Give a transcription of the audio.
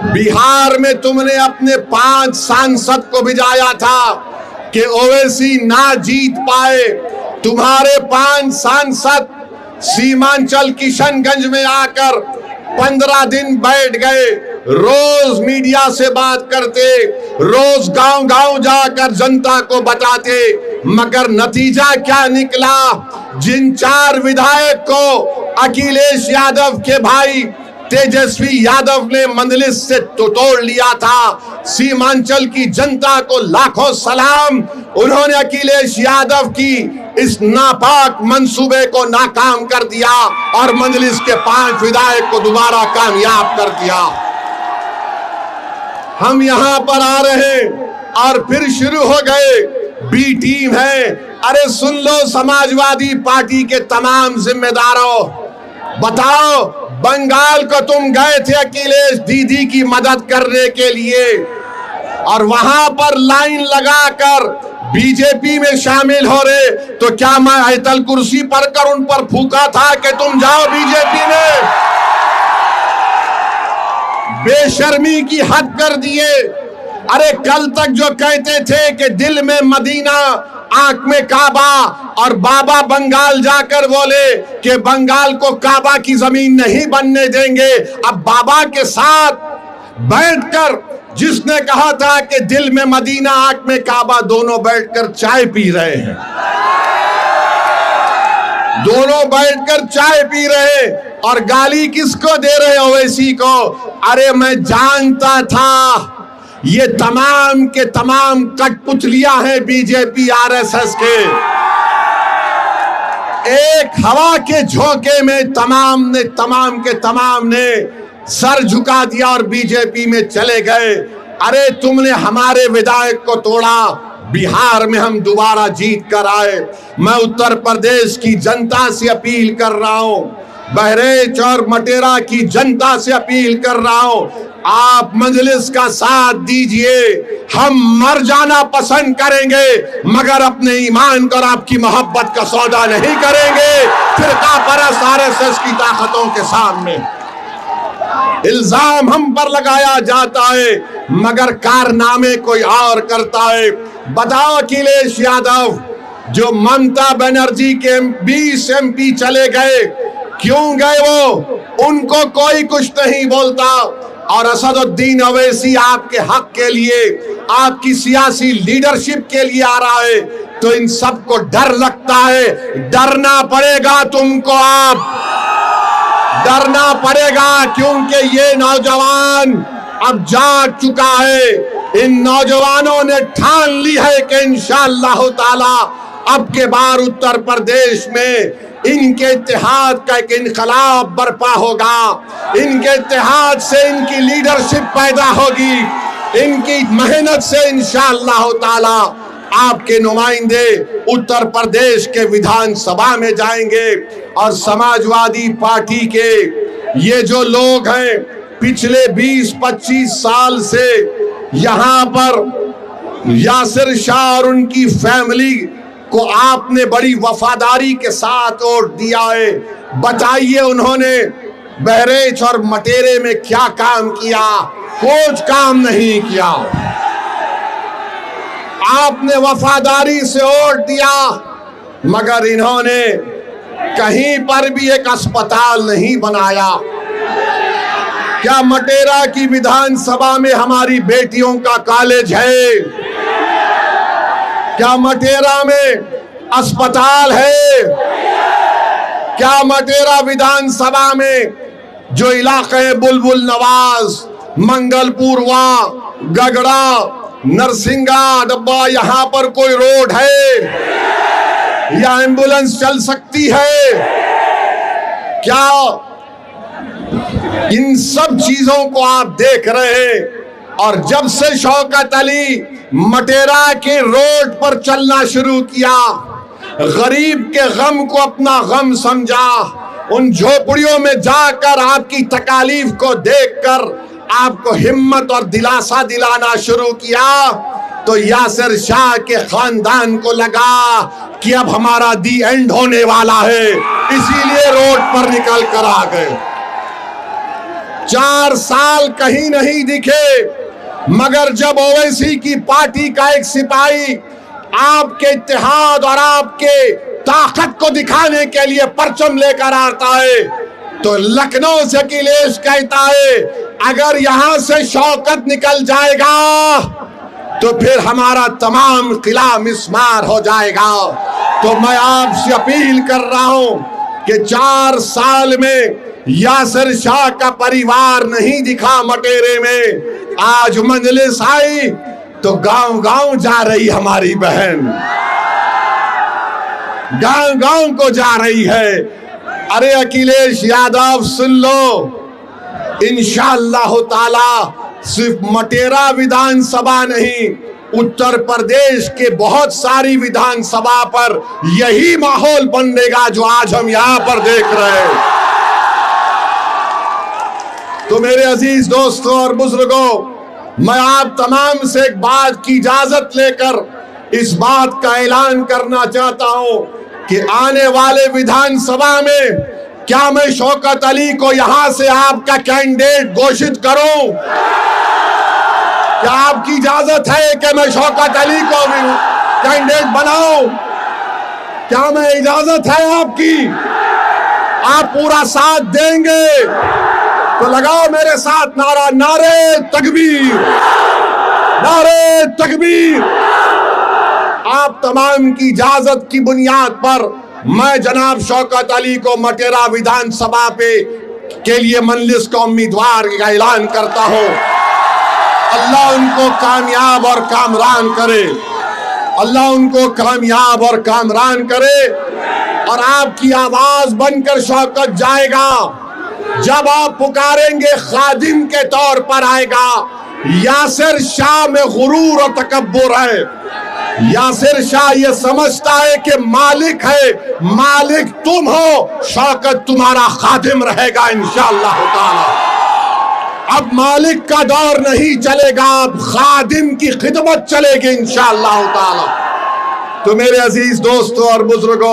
बिहार में तुमने अपने 5 सांसद को भिजाया था कि ओवैसी ना जीत पाए। तुम्हारे 5 सांसद सीमांचल किशनगंज में आकर 15 दिन बैठ गए, रोज मीडिया से बात करते, रोज गांव-गांव जाकर जनता को बताते, मगर नतीजा क्या निकला? जिन 4 विधायक को अखिलेश यादव के भाई तेजस्वी यादव ने मंदलिस से तोड़ लिया था, सीमांचल की जनता को लाखों सलाम। उन्होंने अखिलेश यादव की इस नापाक मंसूबे को नाकाम कर दिया और मंदलिस के 5 विधायक को दोबारा कामयाब कर दिया। हम यहां पर आ रहे और फिर शुरू हो गए बी टीम है। अरे सुन लो समाजवादी पार्टी के तमाम जिम्मेदारों, बताओ बंगाल को तुम गए थे अखिलेश दीदी की मदद करने के लिए और वहां पर लाइन लगाकर बीजेपी में शामिल हो रहे, तो क्या मैं आयतल कुर्सी पर कर उन पर फूका था कि तुम जाओ बीजेपी में? बेशर्मी की हद कर दिए। अरे कल तक जो कहते थे कि दिल में मदीना आंख में काबा, और बाबा बंगाल जाकर बोले कि बंगाल को काबा की जमीन नहीं बनने देंगे। अब बाबा के साथ बैठकर जिसने कहा था कि दिल में मदीना आंख में काबा, दोनों बैठकर चाय पी रहे हैं, दोनों बैठकर चाय पी रहे और गाली किसको दे रहे हो? ओवैसी को। अरे मैं जानता था ये तमाम के तमाम कठपुतलियां हैं बीजेपी आरएसएस के। एक हवा के झोंके में तमाम के तमाम ने सर झुका दिया और बीजेपी में चले गए। अरे तुमने हमारे विधायक को तोड़ा, बिहार में हम दोबारा जीत कर आए। मैं उत्तर प्रदेश की जनता से अपील कर रहा हूं, बहरेच और मटेरा की जनता से अपील कर रहा हूं, आप मंजलिस का साथ दीजिए। हम मर जाना पसंद करेंगे मगर अपने ईमान को और आपकी मोहब्बत का सौदा नहीं करेंगे फिरका परस्त आरएसएस की ताकतों के सामने। इल्जाम हम पर लगाया जाता है मगर कारनामे कोई और करता है। बताओ अखिलेश यादव जो ममता बनर्जी के 20 एमपी चले गए, क्यों गए वो? उनको कोई कुछ नहीं बोलता। और असदुद्दीन ओवैसी आपके हक के लिए, आपकी सियासी लीडरशिप के लिए आ रहा है, तो इन सबको डर लगता है। डरना पड़ेगा तुमको, आप डरना पड़ेगा, क्योंकि ये नौजवान अब जाग चुका है। इन नौजवानों ने ठान ली है कि इंशाअल्लाह ताला अब के बार उत्तर प्रदेश में इनके इत्तेहाद का एक इनकलाब बर्पा होगा। इनके इत्तेहाद से इनकी लीडरशिप पैदा होगी, इनकी मेहनत से इंशाअल्लाह ताला आपके नुमाइंदे उत्तर प्रदेश के विधानसभा में जाएंगे। और समाजवादी पार्टी के ये जो लोग हैं पिछले 20-25 साल से यहाँ पर यासिर शाह और उनकी फैमिली को आपने बड़ी वफादारी के साथ वोट दिया है। बताइए उन्होंने बहरेच और मटेरे में क्या काम किया? कुछ काम नहीं किया। आपने वफादारी से वोट दिया मगर इन्होंने कहीं पर भी एक अस्पताल नहीं बनाया। क्या मटेरा की विधानसभा में हमारी बेटियों का कॉलेज है? क्या मटेरा में अस्पताल है? क्या मटेरा विधानसभा में जो इलाके बुलबुल नवाज, मंगलपुरवा, गगड़ा, नरसिंगा डब्बा, यहाँ पर कोई रोड है या एम्बुलेंस चल सकती है? क्या इन सब चीजों को आप देख रहे हैं? और जब से शौकत अली मटेरा के रोड पर चलना शुरू किया, गरीब के गम को अपना गम समझा, उन झोपड़ियों में जाकर आपकी तकालीफ को देखकर आपको हिम्मत और दिलासा दिलाना शुरू किया, तो यासिर शाह के खानदान को लगा कि अब हमारा दी एंड होने वाला है, इसीलिए रोड पर निकल कर आ गए। 4 साल कहीं नहीं दिखे, मगर जब ओवैसी की पार्टी का एक सिपाही आपके इत्तेहाद और आपके ताकत को दिखाने के लिए परचम लेकर आता है, तो लखनऊ से अखिलेश कहता है अगर यहां से शौकत निकल जाएगा तो फिर हमारा तमाम किला मिस्मार हो जाएगा। तो मैं आपसे अपील कर रहा हूं कि 4 साल में यासिर शाह का परिवार नहीं दिखा मटेरे में, आज मजलिस आई तो गांव गांव जा रही हमारी बहन, गांव गांव को जा रही है। अरे अखिलेश यादव सुन लो, इंशाअल्लाह ताला सिर्फ मटेरा विधानसभा नहीं, उत्तर प्रदेश के बहुत सारी विधानसभा पर यही माहौल बनेगा जो आज हम यहां पर देख रहे हैं। तो मेरे अजीज दोस्तों और बुजुर्गों, मैं आप तमाम से एक बात की इजाजत लेकर इस बात का ऐलान करना चाहता हूं कि आने वाले विधानसभा में क्या मैं शौकत अली को यहां से आपका कैंडिडेट घोषित करूं? क्या आपकी इजाजत है कि मैं शौकत अली को भी कैंडिडेट बनाऊं? क्या मैं इजाजत है आपकी? आप पूरा साथ देंगे तो लगाओ मेरे साथ नारा, नारे तकबीर, नारे तकबीर। आप तमाम की इजाजत की बुनियाद पर मैं जनाब शौकत अली को मटेरा विधानसभा पे के लिए मजलिस का उम्मीदवार का ऐलान करता हूं। अल्लाह उनको कामयाब और कामरान करे, अल्लाह उनको कामयाब और कामरान करे। और आपकी आवाज बनकर शौकत जाएगा, जब आप पुकारेंगे खादिम के तौर पर आएगा। यासिर शाह में गुरूर और तकब्बुर है। यासिर शाह ये समझता है कि मालिक है, मालिक तुम हो, शौकत तुम्हारा खादिम रहेगा इंशाअल्लाह ताला। अब मालिक का दौर नहीं चलेगा, अब खादिम की खिदमत चलेगी इंशाअल्लाह ताला। तो मेरे अजीज दोस्तों और बुजुर्गों,